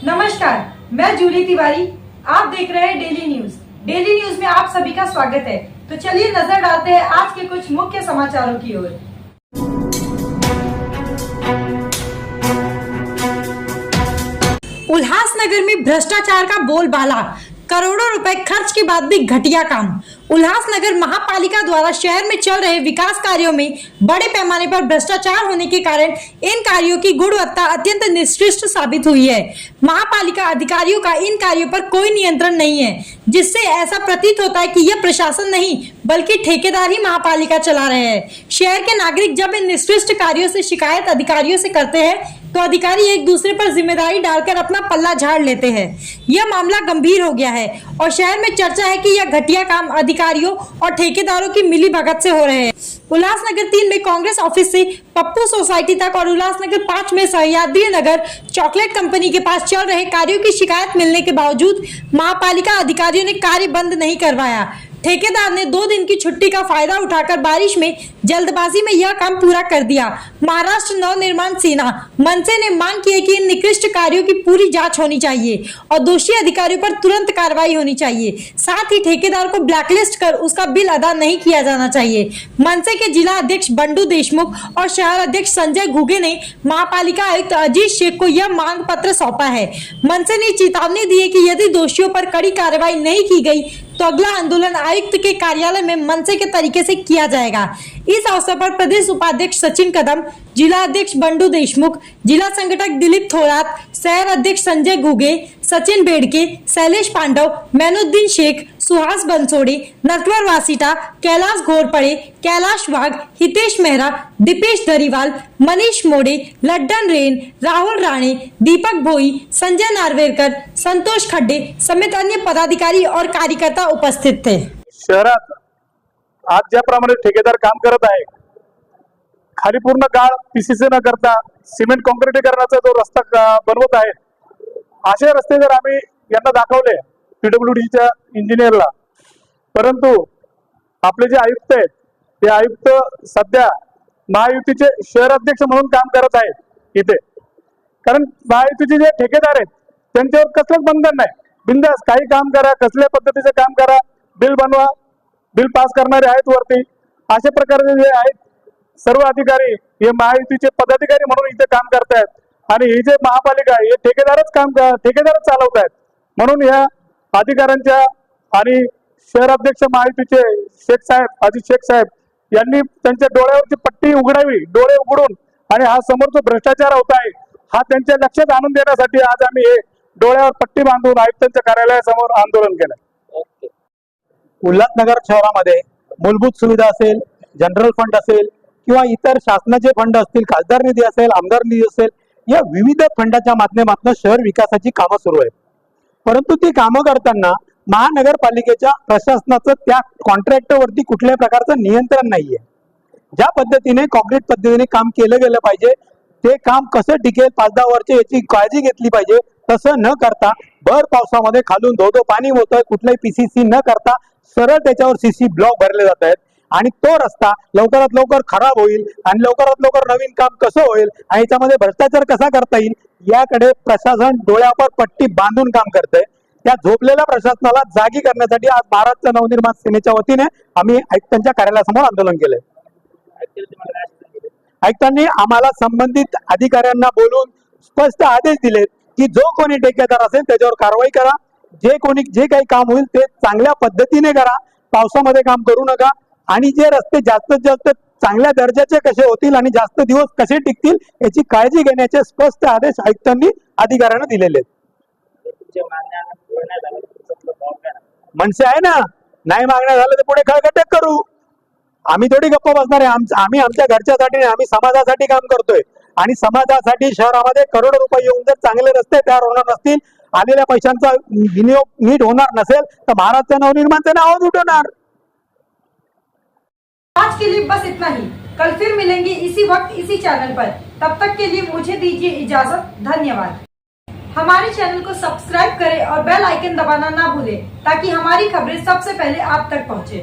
नमस्कार, मैं जूली तिवारी। आप देख रहे हैं डेली न्यूज। डेली न्यूज में आप सभी का स्वागत है। तो चलिए नजर डालते हैं आज के कुछ मुख्य समाचारों की ओर। उल्लासनगर में भ्रष्टाचार का बोलबाला, करोड़ों रुपए खर्च के बाद भी घटिया काम। उल्लासनगर महापालिका द्वारा शहर में चल रहे विकास कार्यों में बड़े पैमाने पर भ्रष्टाचार होने के कारण इन कार्यों की गुणवत्ता अत्यंत निकृष्ट साबित हुई है। महापालिका अधिकारियों का इन कार्यों पर कोई नियंत्रण नहीं है, जिससे ऐसा प्रतीत होता है कि यह प्रशासन नहीं बल्कि ठेकेदार ही महापालिका चला रहे हैं। शहर के नागरिक जब इन निकृष्ट कार्यों से शिकायत अधिकारियों से करते हैं तो अधिकारी एक दूसरे पर जिम्मेदारी डालकर अपना पल्ला झाड़ लेते हैं। यह मामला गंभीर हो गया है और शहर में चर्चा है कि यह घटिया काम अधिकारियों और ठेकेदारों की मिलीभगत से हो रहे हैं। उल्लासनगर 3 में कांग्रेस ऑफिस से पप्पू सोसाइटी तक और उल्लासनगर 5 में सह्याद्री नगर चॉकलेट कंपनी के पास चल रहे कार्यों की शिकायत मिलने के बावजूद महापालिका अधिकारियों ने कार्य बंद नहीं करवाया। ठेकेदार ने 2 दिन की छुट्टी का फायदा उठाकर बारिश में जल्दबाजी में यह काम पूरा कर दिया। महाराष्ट्र नवनिर्माण सेना मनसे ने मांग की है कि इन निकृष्ट कार्यों की पूरी जांच होनी चाहिए और दोषी अधिकारियों पर तुरंत कार्रवाई होनी चाहिए। साथ ही ठेकेदार को ब्लैकलिस्ट कर उसका बिल अदा नहीं किया जाना चाहिए। मनसे के जिला अध्यक्ष बंडू देशमुख और शहर अध्यक्ष संजय घुगे ने महापालिका आयुक्त अजीत शेख को यह मांग पत्र सौंपा है। मनसे ने चेतावनी दी है कि यदि दोषियों पर कड़ी कार्रवाई नहीं की गई तो अगला आंदोलन आयुक्त के कार्यालय में मनसे के तरीके से किया जाएगा। इस अवसर पर प्रदेश उपाध्यक्ष सचिन कदम, जिला अध्यक्ष बंडू देशमुख, जिला संगठक दिलीप थोरात, शहर अध्यक्ष संजय घुगे, सचिन बेड़के, शैलेश पांडव, मैनुद्दीन शेख, सुहास बंसोड़े, नटवर वासिटा, कैलाश घोरपड़े, कैलाश वाघ, हितेश मेहरा, दीपेश धरीवाल, मनीष मोड़े, लड्डन रेन, राहुल राणे, दीपक भोई, संजय नार्वेकर, संतोष खड्डे समेत अन्य पदाधिकारी और कार्यकर्ता उपस्थित थे। शहरात आज ज्याप्रमाणे ठेकेदार काम करत आहे, खाली पूर्ण गाळ पीसीसी न करता सिमेंट कॉन्क्रिटीकरणाचा जो रस्ता बनवत आहे, असे रस्ते जर आम्ही यांना दाखवले पीडब्ल्यूडीच्या इंजिनियरला, परंतु आपले जे आयुक्त आहेत ते आयुक्त सध्या महायुतीचे शहर अध्यक्ष म्हणून काम करत आहेत इथे। कारण महायुतीचे जे ठेकेदार आहेत त्यांच्यावर कसलंच बंधन नाही, बिंदास काही काम करा, कसल्या पद्धतीचे काम करा, बिल बनवा, बिल पास करणारे आहेत वरती। अशा प्रकारचे जे आहेत सर्व अधिकारी हे महायुतीचे पदाधिकारी म्हणून इथे काम करतायत आणि हे जे महापालिका आहे हे ठेकेदारच चालवत आहेत। म्हणून या अधिकाऱ्यांच्या आणि शहर अध्यक्ष महायुतीचे शेख साहेब अजित शेख साहेब यांनी त्यांच्या डोळ्यावरची पट्टी उघडावी, डोळे उघडून, आणि हा समोर जो भ्रष्टाचार होत आहे हा त्यांच्या लक्षात आणून देण्यासाठी आज आम्ही हे डोळ्यावर पट्टी बांधून आयुक्तांच्या कार्यालयासमोर आंदोलन केलं। उल्हासनगर शहरामध्ये मूलभूत सुविधा असेल, जनरल फंड असेल किंवा इतर शासनाचे फंड असतील, खासदार निधी असेल, आमदार निधी असेल, या विविध फंडाच्या माध्यमातून शहर विकासाची कामं सुरू आहेत। परंतु ती कामं करताना महानगरपालिकेच्या प्रशासनाचं त्या कॉन्ट्रॅक्टरवरती कुठल्याही प्रकारचं नियंत्रण नाहीये। ज्या पद्धतीने कॉन्क्रीट पद्धतीने काम केलं गेलं पाहिजे, ते काम कसं टिकेल 5-10 वर्षे याची काळजी घेतली पाहिजे, तसं न करता भर पावसामध्ये खालून धो पाणी होतंय, कुठलाही पीसीसी न करता सरळ त्याच्यावर सीसी ब्लॉक भरले जात आहेत आणि तो रस्ता लवकरात लवकर खराब होईल आणि लवकरात लवकर नवीन काम कसं होईल आणि याच्यामध्ये भ्रष्टाचार कसा करता येईल याकडे प्रशासन डोळ्यावर पट्टी बांधून काम करतंय। त्या झोपलेल्या प्रशासनाला जागी करण्यासाठी आज महाराष्ट्र नवनिर्माण सेनेच्या वतीने आम्ही आयुक्तांच्या कार्यालयासमोर आंदोलन केलंय। आयुक्तांनी आम्हाला संबंधित अधिकाऱ्यांना बोलून स्पष्ट आदेश दिलेत की जो कोणी ठेकेदार असेल त्याच्यावर कारवाई करा, जे काही काम होईल ते चांगल्या पद्धतीने करा, पावसामध्ये काम करू नका आणि जे रस्ते जास्तीत जास्त चांगल्या दर्जाचे कसे होतील आणि जास्त दिवस कसे टिकतील याची काळजी घेण्याचे स्पष्ट आदेश आयुक्तांनी अधिकाऱ्यांना दिलेले आहेत। मनसे आहे ना, नाही मागण्या झालं तर पुढे खळखटक करू, आम्ही थोडी गप्प बसणार आहे। आम्ही आमच्या घरच्यासाठी नाही, आम्ही समाजासाठी काम करतोय आणि समाजासाठी शहरामध्ये करोडो रुपये येऊन जर चांगले रस्ते तयार होणार नसतील, आलेल्या पैशांचा विनियोग नीट होणार नसेल तर महाराष्ट्र नवनिर्माण सेना आवाज उठवणार। आज के लिए बस इतना ही। कल फिर मिलेंगे इसी वक्त इसी चैनल पर। तब तक के लिए मुझे दीजिए इजाजत। धन्यवाद। हमारे चैनल को सब्सक्राइब करें और बेल आइकन दबाना ना भूलें ताकि हमारी खबरें सबसे पहले आप तक पहुंचे।